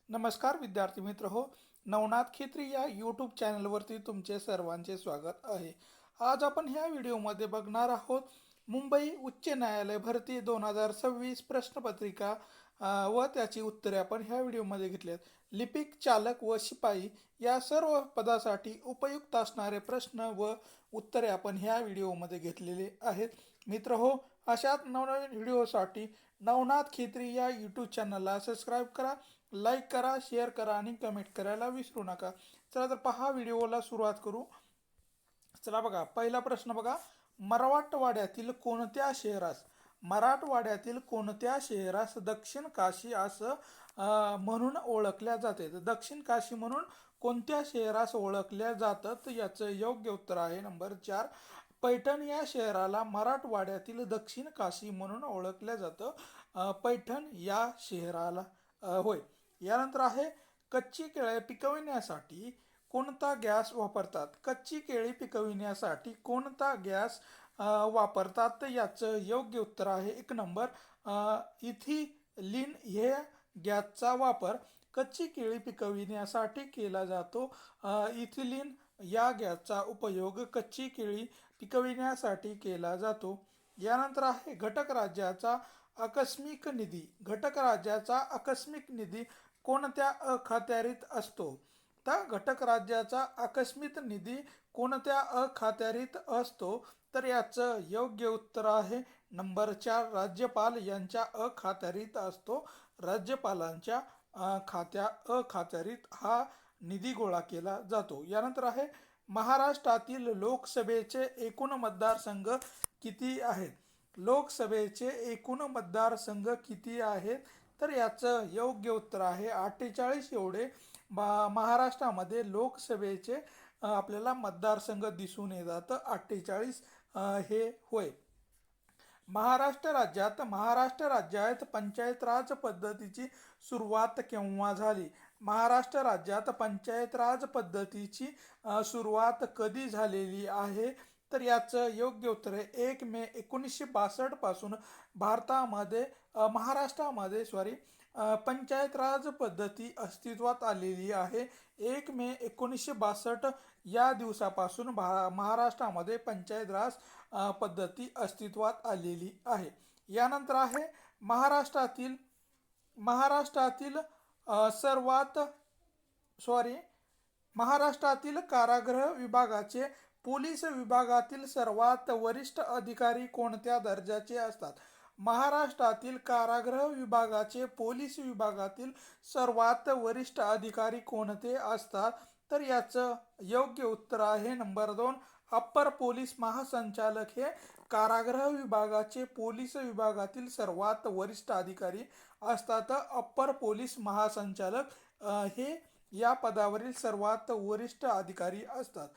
नमस्कार विद्यार्थी मित्र हो. नवनाथ खेत्री या यूट्यूब चॅनलवरती तुमचे सर्वांचे स्वागत आहे. आज आपण ह्या व्हिडिओमध्ये बघणार आहोत मुंबई उच्च न्यायालय भरती 2026 प्रश्नपत्रिका व त्याची उत्तरे आपण ह्या व्हिडिओमध्ये घेतली आहेत. लिपिक, चालक व शिपाई या सर्व पदासाठी उपयुक्त असणारे प्रश्न व उत्तरे आपण ह्या व्हिडिओमध्ये घेतलेले आहेत. मित्र हो, अशाच नवनवीन व्हिडिओसाठी नवनाथ खेत्री या यूट्यूब चॅनलला सबस्क्राईब करा, लाईक करा, शेअर करा आणि कमेंट करायला विसरू नका. चला तर पहा, व्हिडिओला सुरुवात करू. चला बघा, पहिला प्रश्न बघा. मराठवाड्यातील कोणत्या शहरास दक्षिण काशी असं म्हणून ओळखल्या जाते? दक्षिण काशी म्हणून कोणत्या शहरास ओळखल्या जातात? याचं योग्य उत्तर आहे नंबर 4, पैठण या शहराला मराठवाड्यातील दक्षिण काशी म्हणून ओळखलं जातं. पैठण या शहराला होय. यानंतर आहे, कच्ची केळी पिकविण्यासाठी कोणता गॅस वापरतात? कच्ची केळी पिकविण्यासाठी कोणता गॅस वापरतात? तर याचं योग्य उत्तर आहे 1 नंबर, इथिलीन हे गॅसचा वापर कच्ची केळी पिकविण्यासाठी केला जातो. इथिलीन या गॅसचा उपयोग कच्ची केळी पिकविण्यासाठी केला जातो. यानंतर आहे, घटक राज्याचा आकस्मिक निधी कोणत्या अखत्यारीत असतो? तर घटक राज्याचा आकस्मिक निधी कोणत्या अखत्यारीत असतो? तर याचं योग्य उत्तर आहे नंबर 4, राज्यपाल यांच्या अखत्यारीत असतो. राज्यपालांच्या अखत्यारीत हा निधी गोळा केला जातो. यानंतर आहे, महाराष्ट्रातील लोकसभेचे एकूण मतदारसंघ किती आहेत? लोकसभेचे एकूण मतदारसंघ किती आहेत? तर याचं योग्य उत्तर आहे 48 एवढे महाराष्ट्रामध्ये लोकसभेचे आपल्याला मतदारसंघ दिसून येतात. 48 हे होय. महाराष्ट्र राज्यात पंचायत राज पद्धतीची सुरुवात केव्हा झाली? महाराष्ट्र राज्यात पंचायत राज पद्धतीची सुरुवात कधी झालेली आहे? तर याचं योग्य उत्तर आहे 1 मे 1962 पासून महाराष्ट्रामध्ये पंचायत राज पद्धती अस्तित्वात आलेली आहे. 1 मे 1962 या दिवसापासून महाराष्ट्रामध्ये पंचायत राज पद्धती अस्तित्वात आलेली आहे. यानंतर आहे, महाराष्ट्रातील महाराष्ट्रातील कारागृह विभागाचे पोलीस विभागातील सर्वात वरिष्ठ अधिकारी कोणत्या दर्जाचे असतात? महाराष्ट्रातील कारागृह विभागाचे पोलीस विभागातील सर्वात वरिष्ठ अधिकारी कोणते असतात? तर याचं योग्य उत्तर आहे नंबर 2, अप्पर पोलीस महासंचालक हे कारागृह विभागाचे पोलीस विभागातील सर्वात वरिष्ठ अधिकारी असतात. अप्पर पोलीस महासंचालक हे या पदावरील सर्वात वरिष्ठ अधिकारी असतात.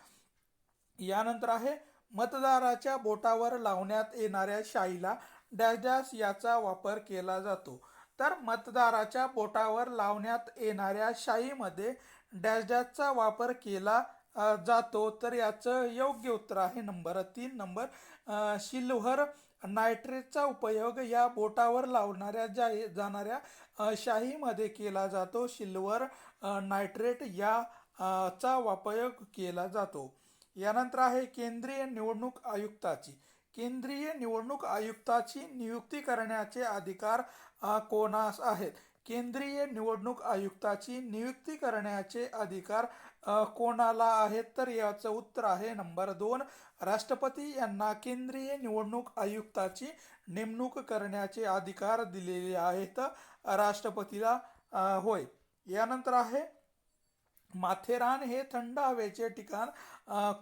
यानंतर आहे, मतदाराच्या बोटावर लावण्यात येणाऱ्या शाईला डॅश डॅश याचा वापर केला जातो? तर मतदाराच्या बोटावर लावण्यात येणाऱ्या शाईमध्ये डॅश डॅशचा वापर केला जातो. तर याचं योग्य उत्तर आहे नंबर 3, सिल्व्हर नायट्रेटचा उपयोग या बोटावर लावणाऱ्या जाणाऱ्या शाईमध्ये केला जातो. सिल्व्हर नायट्रेट या चा वापर केला जातो. यानंतर आहे, केंद्रीय निवडणूक आयुक्ताची नियुक्ती करण्याचे अधिकार कोणास आहेत? केंद्रीय निवडणूक आयुक्ताची नियुक्ती करण्याचे अधिकार कोणाला आहेत? तर याचं उत्तर आहे नंबर 2, राष्ट्रपती यांना केंद्रीय निवडणूक आयुक्ताची नेमणूक करण्याचे अधिकार दिलेले आहेत राष्ट्रपतीला होय. यानंतर आहे, माथेरान हे थंड हवेचे ठिकाण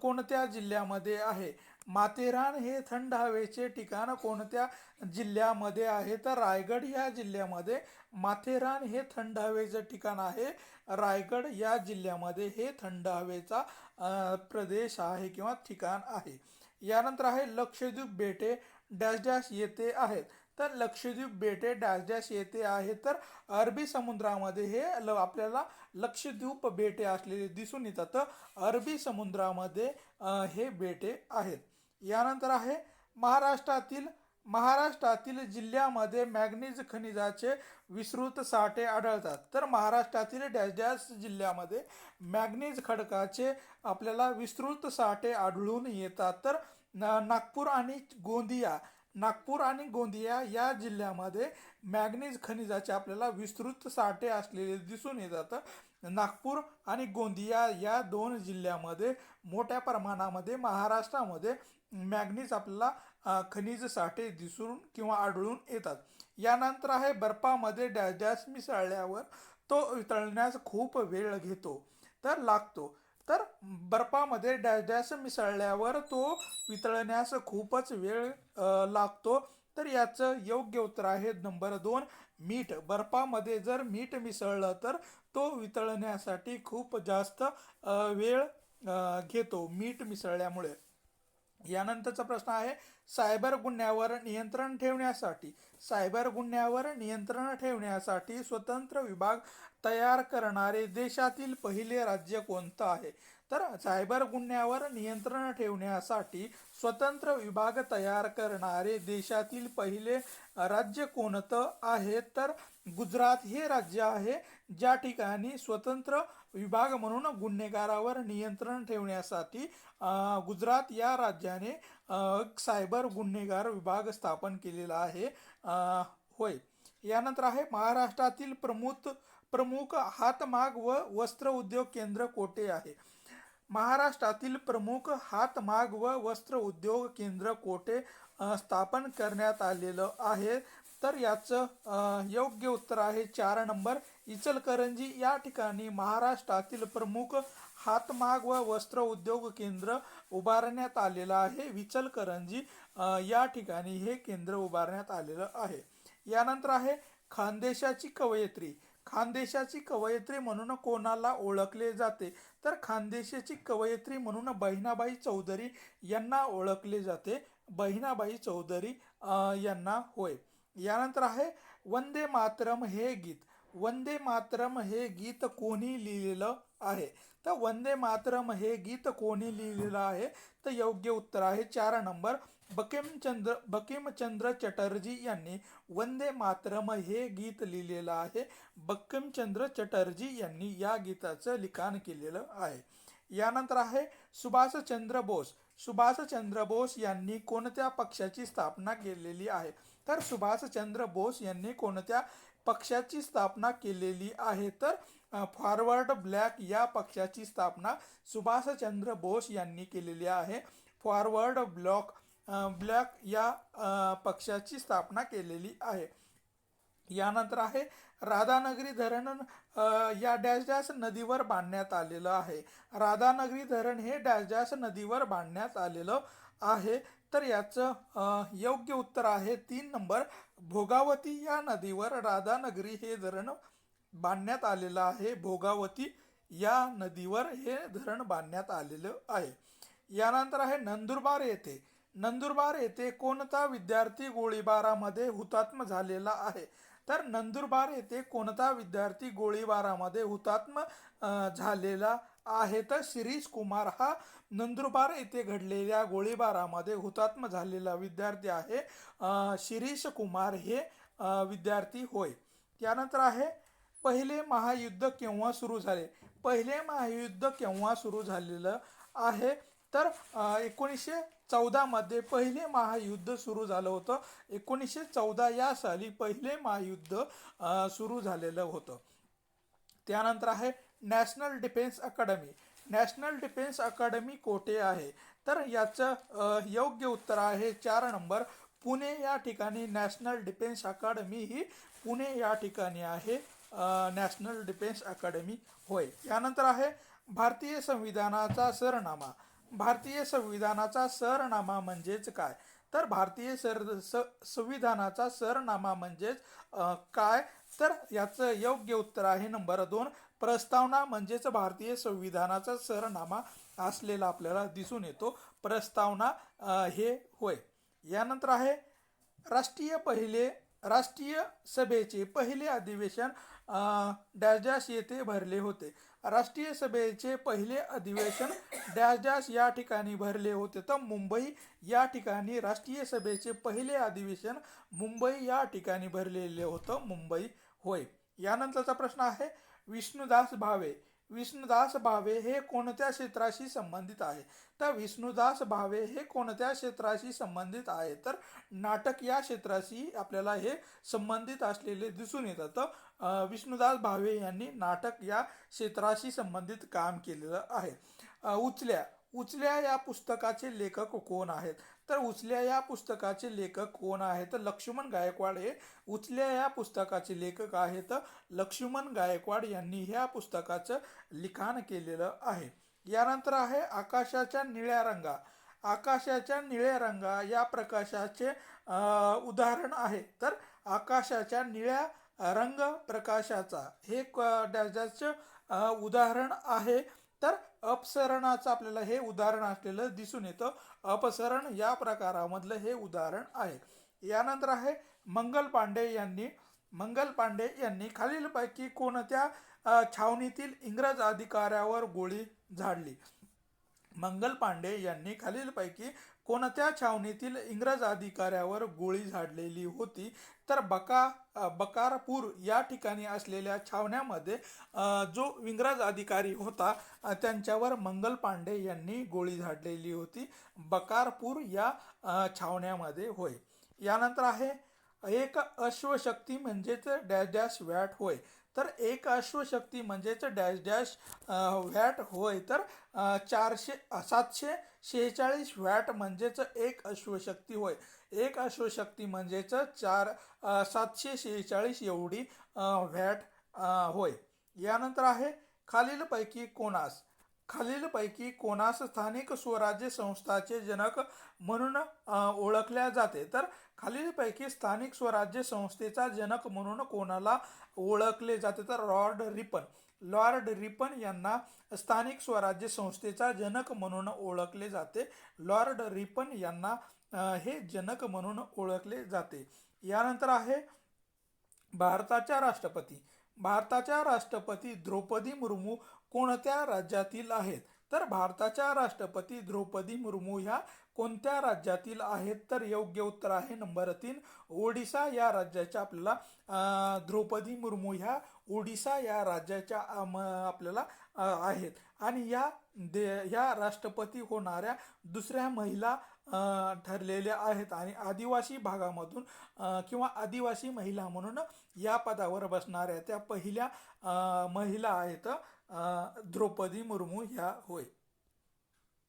कोणत्या जिल्ह्यामध्ये आहे? माथेरान हे थंड हवेचे ठिकाण कोणत्या जिल्ह्यामध्ये आहे? तर रायगड या जिल्ह्यामध्ये माथेरान हे थंड हवेचं ठिकाण आहे. रायगड या जिल्ह्यामध्ये हे थंड हवेचा प्रदेश आहे किंवा ठिकाण आहे. यानंतर आहे, लक्षद्वीप बेटे डॅश डॅश येथे आहेत? तर लक्षद्वीप बेटे डॅश डॅश येथे आहेत. तर अरबी समुद्रामध्ये हे आपल्याला लक्षद्वीप बेटे असलेले दिसून येतात. अरबी समुद्रामध्ये हे बेटे आहेत. यानंतर आहे, महाराष्ट्रातील जिल्ह्यामध्ये मॅग्नीज खनिजाचे विस्तृत साठे आढळतात. तर महाराष्ट्रातील डॅश डॅश जिल्ह्यामध्ये मॅग्नीज खडकाचे आपल्याला विस्तृत साठे आढळून येतात. तर नागपूर आणि गोंदिया या जिल्ह्यामध्ये मॅग्नीज खनिजाचे आपल्याला विस्तृत साठे असलेले दिसून येतात. नागपूर आणि गोंदिया या दोन जिल्ह्यामध्ये मोठ्या प्रमाणामध्ये महाराष्ट्रामध्ये मॅग्नीज आपल्याला खनिज साठे दिसून किंवा आढळून येतात. यानंतर आहे बर्फामध्ये डॅश डॅश मिसळल्यावर तो वितळण्यास खूप वेळ घेतो तर लागतो. तर बर्फामध्ये डॅश डॅश मिसळल्यावर तो वितळण्यास खूपच वेळ लागतो. तर याचं योग्य उत्तर आहे नंबर 2 मीठ. बर्फामध्ये जर मीठ मिसळलं तर तो वितळण्यासाठी खूप जास्त वेळ घेतो मीठ मिसळल्यामुळे. यानंतरचा प्रश्न आहे सायबर गुन्ह्यावर नियंत्रण ठेवण्यासाठी स्वतंत्र विभाग तयार करणारे देशातील पहिले राज्य कोणतं आहे? तर सायबर गुन्ह्यावर नियंत्रण ठेवण्यासाठी स्वतंत्र विभाग तयार करणारे देशातील पहिले राज्य कोणतं आहे? तर गुजरात हे राज्य आहे, ज्या ठिकाणी स्वतंत्र विभाग म्हणून गुन्हेगारावर नियंत्रण ठेवण्यासाठी गुजरात या राज्याने सायबर गुन्हेगार विभाग स्थापन केलेला आहे. होय. यानंतर आहे महाराष्ट्रातील प्रमुख हातमाग व वस्त्र उद्योग केंद्र कोठे आहे? महाराष्ट्रातील प्रमुख हातमाग व वस्त्र उद्योग केंद्र कोठे स्थापन करण्यात आलेलं आहे? तर याचं योग्य उत्तर आहे 4 नंबर इचलकरंजी या ठिकाणी महाराष्ट्रातील प्रमुख हातमाग व वस्त्र उद्योग केंद्र उभारण्यात आलेलं आहे. इचलकरंजी या ठिकाणी हे केंद्र उभारण्यात आलेलं आहे. यानंतर आहे खानदेशाची कवयित्री. खानदेशाची कवयित्री म्हणून कोणाला ओळखले जाते? तर खानदेशाची कवयित्री म्हणून बहिणाबाई चौधरी यांना ओळखले जाते. बहिणाबाई चौधरी यांना. होय. यानंतर आहे वंदे मातरम हे गीत. वंदे मातरम हे गीत कोणी लिहिलेलं आहे? तर वंदे मातरम हे गीत कोणी लिहिलेलं आहे? तर योग्य उत्तर आहे 4 नंबर बंकिमचंद्र चटर्जी यांनी वंदे मातरम हे गीत लिहिलेलं आहे. बंकिमचंद्र चटर्जी यांनी या गीताचं लिखाण केलेलं आहे. यानंतर आहे सुभाषचंद्र बोस. सुभाषचंद्र बोस यांनी कोणत्या पक्षाची स्थापना केलेली आहे? तर सुभाषचंद्र बोस यांनी कोणत्या पक्षाची स्थापना केलेली आहे? तर फॉरवर्ड ब्लॅक या पक्षाची स्थापना सुभाषचंद्र बोस यांनी केलेली आहे. फॉरवर्ड ब्लॅक या पक्षाची स्थापना केलेली आहे. यानंतर आहे राधानगरी धरण या डॅश डॅश नदीवर बांधण्यात आलेलं आहे. राधानगरी धरण हे डॅश डॅश नदीवर बांधण्यात आलेलं आहे. तर याचं योग्य उत्तर आहे 3 नंबर भोगावती या नदीवर राधानगरी हे धरण बांधण्यात आलेलं आहे. भोगावती या नदीवर हे धरण बांधण्यात आलेलं आहे. यानंतर आहे नंदुरबार येथे कोणता विद्यार्थी गोळीबारामध्ये हुतात्मा झालेला आहे? तर नंदुरबार येथे कोणता विद्यार्थी गोळीबारामध्ये हुतात्मा झालेला आहे? तर शिरीष कुमार हा नंदुरबार येथे घडलेल्या गोळीबारामध्ये हुतात्मा झालेला विद्यार्थी आहे. शिरीष कुमार हे विद्यार्थी. होय. त्यानंतर आहे पहिले महायुद्ध केव्हा सुरू झाले? पहिले महायुद्ध केव्हा सुरू झालेलं आहे? तर 1914 मध्ये पहिले महायुद्ध सुरू झालं होतं. 1914 या साली पहिले महायुद्ध सुरू झालेलं होतं. त्यानंतर आहे national defence academy. National defence academy कोठे आहे? तर याचं योग्य उत्तर आहे 4 नंबर पुणे या ठिकाणी. नॅशनल डिफेन्स अकॅडमी ही पुणे या ठिकाणी आहे. National defence academy. होय. यानंतर आहे भारतीय संविधानाचा सरनामा. भारतीय संविधानाचा सरनामा म्हणजेच काय? तर भारतीय संविधानाचा सरनामा म्हणजेच काय? तर याचं योग्य उत्तर आहे नंबर 2 प्रस्तावना. म्हणजेच भारतीय संविधानाचा सरनामा असलेला आपल्याला दिसून येतो. प्रस्तावना हे. होय. यानंतर आहे राष्ट्रीय सभेचे पहिले अधिवेशन डॅश डॅश येथे भरले होते. राष्ट्रीय सभेचे पहिले अधिवेशन डॅश डॅश या ठिकाणी भरले होते. तर मुंबई या ठिकाणी राष्ट्रीय सभेचे पहिले अधिवेशन मुंबई या ठिकाणी भरलेले होतं. मुंबई होय. यानंतरचा प्रश्न आहे विष्णुदास भावे. विष्णुदास भावे हे कोणत्या क्षेत्राशी संबंधित आहे? तर विष्णुदास भावे हे कोणत्या क्षेत्राशी संबंधित आहे? तर नाटक या क्षेत्राशी आपल्याला हे संबंधित असलेले दिसून येतात. तर विष्णुदास भावे यांनी नाटक या क्षेत्राशी संबंधित काम केलेलं आहे. उचल्या. उचल्या या पुस्तकाचे लेखक कोण आहेत? तर उचल्या या पुस्तकाचे लेखक कोण आहेत? तर लक्ष्मण गायकवाड हे उचल्या या पुस्तकाचे लेखक आहेत. लक्ष्मण गायकवाड यांनी ह्या पुस्तकाचं लिखाण केलेलं आहे. यानंतर आहे आकाशाच्या निळ्या रंगा. आकाशाच्या निळ्या रंगा या प्रकाशाचे उदाहरण आहे. तर आकाशाच्या निळ्या रंग प्रकाशाचा हे डॅश डॅशचं उदाहरण आहे. तर अपसरणाचं आपल्याला हे उदाहरण असलेलं दिसून येतं. अपसरण या प्रकारामधलं हे उदाहरण आहे. यानंतर आहे मंगल पांडे यांनी खालीलपैकी कोणत्या छावणीतील इंग्रज अधिकाऱ्यावर गोळी झाडली? मंगल पांडे यांनी खालीलपैकी कोणत्या छावणीतील इंग्रज अधिकाऱ्यावर गोळी झाडलेली होती? तर बकारपूर या ठिकाणी असलेल्या छावण्यामध्ये जो इंग्रज अधिकारी होता त्यांच्यावर मंगल पांडे यांनी गोळी झाडलेली होती. बकारपूर या छावण्यामध्ये होय. यानंतर आहे एक अश्वशक्ती म्हणजेच डॅश डॅश वॅट होय. तर एक अश्वशक्ती म्हणजेच डॅश डॅश वॅट होय. तर 746 वॅट म्हणजेच एक अश्वशक्ती होय. एक अश्वशक्ती म्हणजेच 746 एवढी वॅट होय. यानंतर आहे खालीलपैकी कोणास स्थानिक स्वराज्य संस्थाचे जनक म्हणून ओळखल्या जाते? तर खालीलपैकी स्थानिक स्वराज्य संस्थेचा जनक म्हणून कोणाला ओळखले जाते? तर लॉर्ड रिपन यांना स्थानिक स्वराज्य संस्थेचा जनक म्हणून ओळखले जाते. लॉर्ड रिपन यांना हे जनक म्हणून ओळखले जाते. यानंतर आहे भारताच्या राष्ट्रपती द्रौपदी मुर्मू कोणत्या राज्यातील आहेत? तर भारताच्या राष्ट्रपती द्रौपदी मुर्मू ह्या कोणत्या राज्यातील आहेत? तर योग्य उत्तर आहे नंबर 3 ओडिसा या राज्याच्या आपल्याला द्रौपदी मुर्मू ह्या ओडिसा या राज्याच्या आपल्याला आहेत. आणि या राष्ट्रपती होणाऱ्या दुसऱ्या महिला ठरलेल्या आहेत आणि आदिवासी भागामधून किंवा आदिवासी महिला म्हणून या पदावर बसणाऱ्या त्या पहिल्या महिला आहेत द्रौपदी मुर्मू ह्या होय.